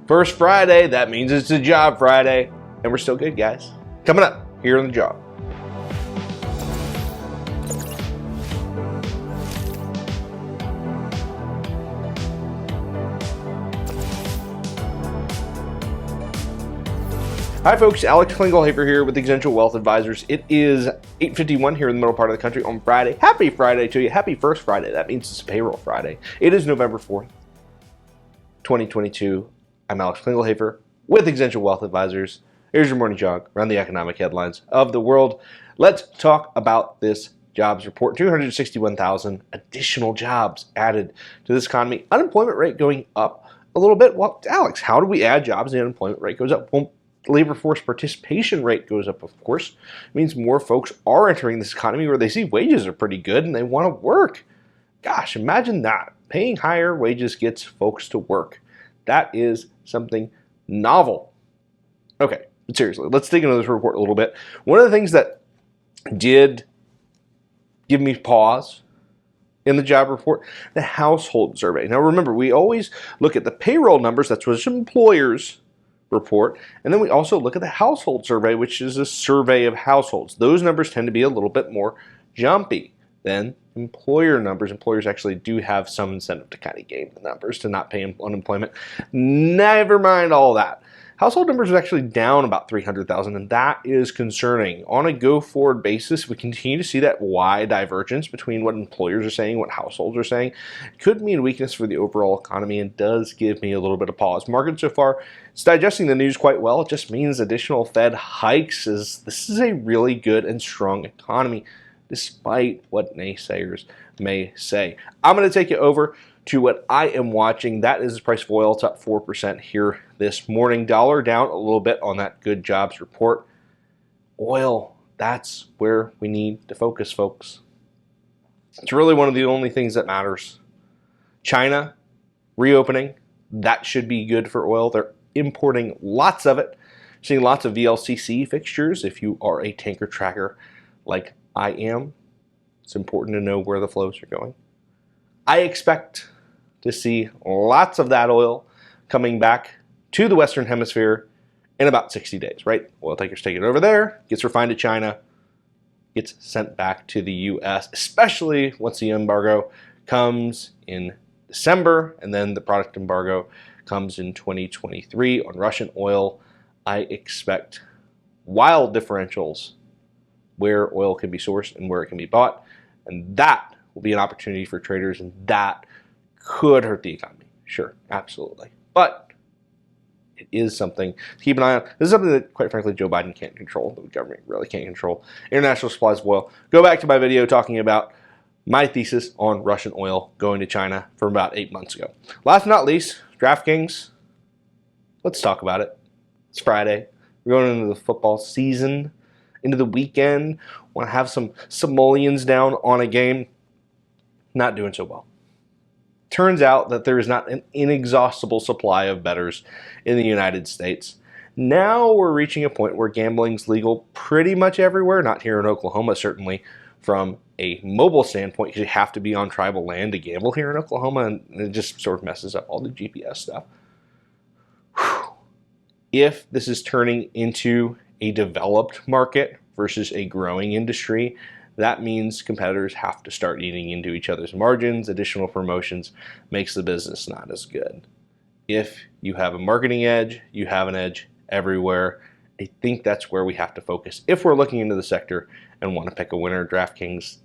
First Friday, that means it's a job Friday. And we're still good, guys. Coming up here on the job. Hi folks, Alex Klingelhoeffer here with Exencial Wealth Advisors. It is 8:51 here in the middle part of the country on Friday. Happy Friday to you. Happy first Friday. That means it's payroll Friday. It is November 4th, 2022. I'm Alex Klingelhoeffer with Exencial Wealth Advisors. Here's your morning jog around the economic headlines of the world. Let's talk about this jobs report. 261,000 additional jobs added to this economy. Unemployment rate going up a little bit. Well, Alex, how do we add jobs and the unemployment rate goes up? Well, labor force participation rate goes up, of course. It means more folks are entering this economy where they see wages are pretty good and they want to work. Gosh, imagine that. Paying higher wages gets folks to work. That is something novel. Okay, but seriously, let's dig into this report a little bit. One of the things that did give me pause in the job report, the household survey. Now remember, we always look at the payroll numbers, that's what employers report, and then we also look at the household survey, which is a survey of households. Those numbers tend to be a little bit more jumpy than employer numbers. Employers actually do have some incentive to kind of game the numbers to not pay unemployment. Never mind all that. Household numbers are actually down about 300,000, and that is concerning. On a go-forward basis, we continue to see that wide divergence between what employers are saying, what households are saying. It could mean weakness for the overall economy and does give me a little bit of pause. Market so far, it's digesting the news quite well. It just means additional Fed hikes. This is a really good and strong economy, despite what naysayers may say. I'm going to take you over to what I am watching. That is the price of oil. It's up 4% here this morning. Dollar down a little bit on that good jobs report. Oil, that's where we need to focus, folks. It's really one of the only things that matters. China reopening, that should be good for oil. They're importing lots of it. Seeing lots of VLCC fixtures. If you are a tanker tracker like I am, it's important to know where the flows are going. I expect to see lots of that oil coming back to the Western Hemisphere in about 60 days, right? Oil tankers take it over there, gets refined to China, gets sent back to the U.S., especially once the embargo comes in December, and then the product embargo comes in 2023 on Russian oil. I expect wild differentials where oil can be sourced and where it can be bought, and that will be an opportunity for traders, and that could hurt the economy. Sure, absolutely. But it is something to keep an eye on. This is something that, quite frankly, Joe Biden can't control. The government really can't control. International supplies of oil. Go back to my video talking about my thesis on Russian oil going to China from about 8 months ago. Last but not least, DraftKings. Let's talk about it. It's Friday. We're going into the football season, into the weekend. Want to have some simoleons down on a game. Not doing so well. Turns out that there is not an inexhaustible supply of bettors in the United States. Now we're reaching a point where gambling's legal pretty much everywhere, not here in Oklahoma, certainly from a mobile standpoint, because you have to be on tribal land to gamble here in Oklahoma, and it just sort of messes up all the GPS stuff. Whew. If this is turning into a developed market versus a growing industry, that means competitors have to start eating into each other's margins. Additional promotions makes the business not as good. If you have a marketing edge, you have an edge everywhere. I think that's where we have to focus if we're looking into the sector and want to pick a winner. DraftKings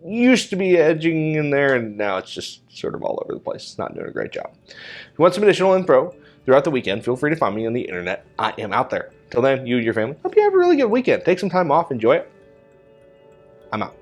used to be edging in there, and now it's just sort of all over the place. It's not doing a great job. If you want some additional info throughout the weekend, feel free to find me on the internet. I am out there. Till then, you and your family, hope you have a really good weekend. Take some time off. Enjoy it. I'm out.